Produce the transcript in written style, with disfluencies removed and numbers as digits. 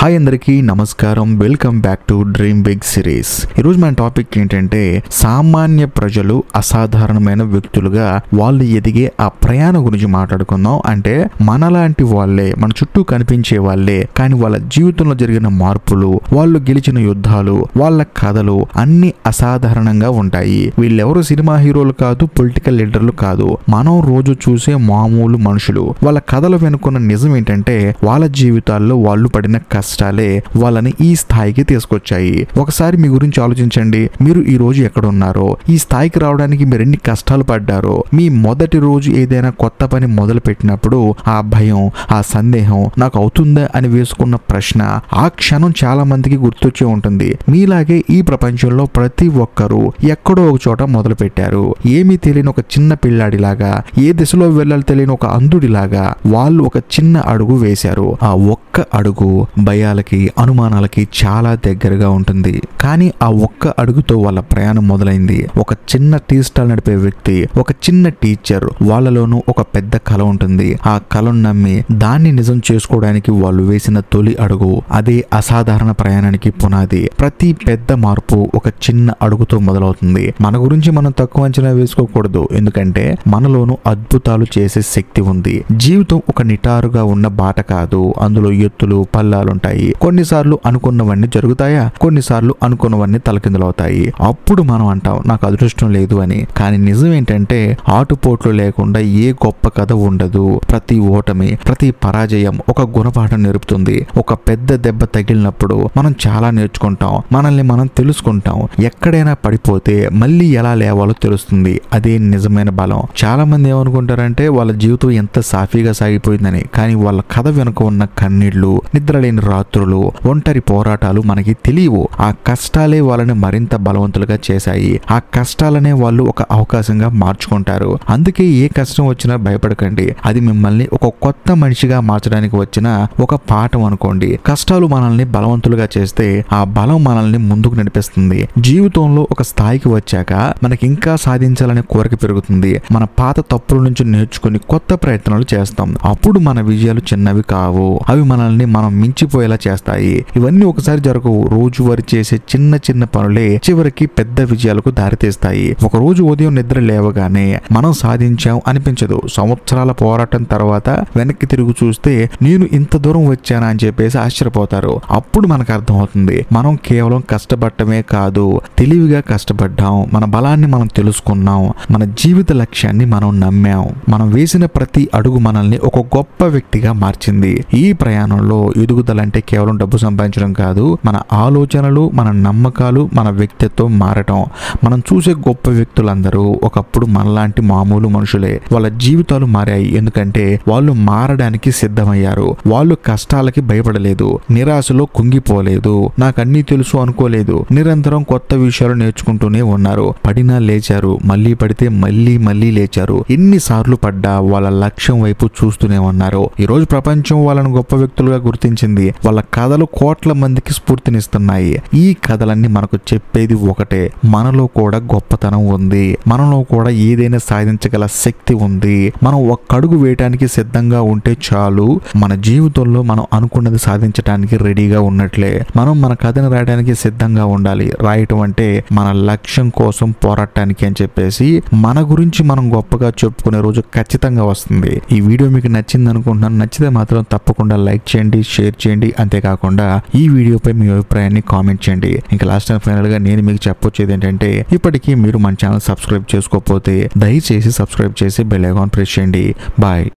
Hi అందరికీ నమస్కారం, welcome back to dream big series. ఈరోజు మన టాపిక్ ఏంటంటే సామాన్య ప్రజలు అసాధారణమైన వ్యక్తులుగా వాళ్ళు ఎదిగే ఆ ప్రయాణం గురించి మాట్లాడుకుందాం. అంటే మనలాంటి వాళ్ళే, మన చుట్టూ కనిపించే వాళ్ళే, కానీ వాళ్ళ జీవితంలో జరిగిన మార్పులు, వాళ్ళు గెలిచిన యుద్ధాలు, వాళ్ళ కథలు అన్ని అసాధారణంగా ఉంటాయి. వీళ్ళెవరు సినిమా హీరోలు కాదు, పొలిటికల్ లీడర్లు కాదు, మనం రోజు చూసే మామూలు మనుషులు. వాళ్ళ కథలు వెనుకున్న నిజం ఏంటంటే వాళ్ళ జీవితాల్లో వాళ్ళు పడిన కష్టాలే వాళ్ళని ఈ స్థాయికి తీసుకొచ్చాయి. ఒకసారి మీ గురించి ఆలోచించండి. మీరు ఈ రోజు ఎక్కడ ఉన్నారో, ఈ స్థాయికి రావడానికి మీరు ఎన్ని కష్టాలు పడ్డారో, మీ మొదటి రోజు ఏదైనా కొత్త పని మొదలు పెట్టినప్పుడు ఆ భయం, ఆ సందేహం, నాకు అవుతుందా అని వేసుకున్న ప్రశ్న ఆ క్షణం చాలా మందికి గుర్తొచ్చే ఉంటుంది. మీలాగే ఈ ప్రపంచంలో ప్రతి ఒక్కరూ ఎక్కడో ఒక చోట మొదలు పెట్టారు. ఏమీ తెలియని ఒక చిన్న పిల్లాడిలాగా, ఏ దిశలో వెళ్ళాలో తెలియని ఒక అంధుడిలాగా వాళ్ళు ఒక చిన్న అడుగు వేశారు. ఆ ఒక్క అడుగు భయాలకి, అనుమానాలకి చాలా దగ్గరగా ఉంటుంది. కానీ ఆ ఒక్క అడుగుతో వాళ్ళ ప్రయాణం మొదలైంది. ఒక చిన్న టీ స్టాల్ నడిపే వ్యక్తి, ఒక చిన్న టీచర్, వాళ్ళలోనూ ఒక పెద్ద కళ ఉంటుంది. ఆ కళను నమ్మి దాన్ని నిజం చేసుకోవడానికి వాళ్ళు వేసిన తొలి అడుగు, అదే అసాధారణ ప్రయాణానికి పునాది. ప్రతి పెద్ద మార్పు ఒక చిన్న అడుగుతో మొదలవుతుంది. మన గురించి మనం తక్కువ అంచనా వేసుకోకూడదు, ఎందుకంటే మనలోనూ అద్భుతాలు చేసే శక్తి ఉంది. జీవితం ఒక నిటారుగా ఉన్న బాట కాదు, అందులో ఎత్తులు పల్లాలుంటాయి. కొన్నిసార్లు అనుకున్నవన్నీ జరుగుతాయా, కొన్నిసార్లు అనుకున్నవన్నీ తలకిందులవుతాయి. అప్పుడు మనం అంటాం నాకు అదృష్టం లేదు అని. కానీ నిజం ఏంటంటే ఆటుపోట్లు లేకుండా ఏ గొప్ప కథ ఉండదు. ప్రతి ఓటమి, ప్రతి పరాజయం ఒక గుణపాఠం నేర్పుతుంది. ఒక పెద్ద దెబ్బ తగిలినప్పుడు మనం చాలా నేర్చుకుంటాం, మనల్ని మనం తెలుసుకుంటాం. ఎక్కడైనా పడిపోతే మళ్ళీ ఎలా లేవాలో తెలుస్తుంది. అదే నిజమైన బలం. చాలా మంది ఏమనుకుంటారంటే వాళ్ళ జీవితం ఎంత సాఫీగా సాగిపోయిందని. కానీ వాళ్ళ కథ వెనుక ఉన్న కన్నీళ్లు, నిద్రలేని రాత్రులు, ఒంటరి పోరాటాలు మనకి తెలియవు. ఆ కష్టాలే వాళ్ళని మరింత బలవంతులుగా చేశాయి. ఆ కష్టాలనే వాళ్ళు ఒక అవకాశంగా మార్చుకుంటారు. అందుకే ఏ కష్టం వచ్చినా భయపడకండి. అది మిమ్మల్ని ఒక కొత్త మనిషిగా మార్చడానికి వచ్చిన ఒక పాఠం అనుకోండి. కష్టాలు మనల్ని బలవంతులుగా చేస్తే ఆ బలం మనల్ని ముందుకు నడిపిస్తుంది. జీవితంలో ఒక స్థాయికి వచ్చాక మనకి ఇంకా సాధించాలనే కోరిక పెరుగుతుంది. మన పాత తప్పుల నుంచి నేర్చుకుని కొత్త ప్రయత్నాలు చేస్తాం. అప్పుడు మన విజయాలు చిన్నవి కావు, అవి మనల్ని మనం మించిపోయేలా చేస్తాయి. ఇవన్నీ ఒకసారి జరగవు. రోజువారీ చేసే చిన్న చిన్న పనులే చివరికి పెద్ద విజయాలకు దారితీస్తాయి. ఒక రోజు ఉదయం నిద్ర లేవగానే మనం సాధించాం అనిపించదు. సంవత్సరాల పోరాటం తర్వాత వెనక్కి తిరిగి చూస్తే నేను ఇంత దూరం వచ్చానా అని చెప్పేసి ఆశ్చర్యపోతారు. అప్పుడు మనకు అర్థమవుతుంది మనం కేవలం కష్టపడటమే కాదు, తెలివిగా కష్టపడ్డాం. మన బలాన్ని మనం తెలుసుకున్నాం, మన జీవిత లక్ష్యాన్ని మనం నమ్మాం. మనం వేసిన ప్రతి అడుగు మనల్ని ఒక గొప్ప వ్యక్తిగా మార్చింది. ఈ ప్రయాణంలో ఎదుగుదలంటే కేవలం డబ్బు సంపాదించడం కాదు, మన ఆలోచనలు, మన నమ్మకాలు, మన వ్యక్తిత్వం మారటం. మనం చూసే గొప్ప వ్యక్తులందరూ ఒకప్పుడు మనలాంటి మామూలు మనుషులే. వాళ్ళ జీవితాలు మారాయి ఎందుకంటే వాళ్ళు మారడానికి సిద్ధమయ్యారు. వాళ్ళు కష్టాలకి భయపడలేదు, నిరాశలో కుంగిపోలేదు, నాకు అన్నీ తెలుసు అనుకోలేదు. నిరంతరం కొత్త విషయాలు నేర్చుకుంటూనే ఉన్నారు. పడినా లేచారు, మళ్ళీ పడితే మళ్ళీ లేచారు. ఎన్నిసార్లు పడ్డా వాళ్ళ లక్ష్యం వైపు చూస్తూనే ఉన్నారు. ఈ రోజు ప్రపంచం వాళ్ళని గొప్ప వ్యక్తులుగా గుర్తించింది. వాళ్ళ కథలు కోట్ల మందికి స్ఫూర్తినిస్తున్నాయి. ఈ కథలన్నీ మనకు చెప్పేది ఒకటే, మనలో కూడా గొప్పతనం ఉంది, మనలో కూడా ఏదైనా సాధించగల శక్తి ఉంది. మనం ఒక్క అడుగు వేయటానికి సిద్ధంగా ఉంటే చాలు, మన జీవితంలో మనం అనుకున్నది సాధించడానికి రెడీగా ఉన్నట్లే. మనం మన కథను రాయడానికి సిద్ధంగా ఉండాలి. రాయటం అంటే మన లక్ష్యం కోసం పోరాటానికి అని చెప్పేసి మన గురించి మనం గొప్పగా చెప్పుకునే రోజు ఖచ్చితంగా వస్తుంది. ఈ వీడియో మీకు నచ్చింది అనుకుంటున్నాను. నచ్చితే మాత్రం తప్పకుండా లైక్ చేయండి, షేర్ చేయండి. అంతేకాకుండా ఈ వీడియోపై మీ అభిప్రాయాన్ని కామెంట్ చేయండి. ఇంకా లాస్ట్ అండ్ ఫైనల్ గా నేను మీకు చెప్పొచ్చేది ఏంటంటే ఇప్పటికీ మీరు మన ఛానల్ సబ్స్క్రైబ్ చేసుకోకపోతే దయచేసి సబ్స్క్రైబ్ చేసి బెల్ ఐకాన్ ప్రెస్ చేయండి. బాయ్.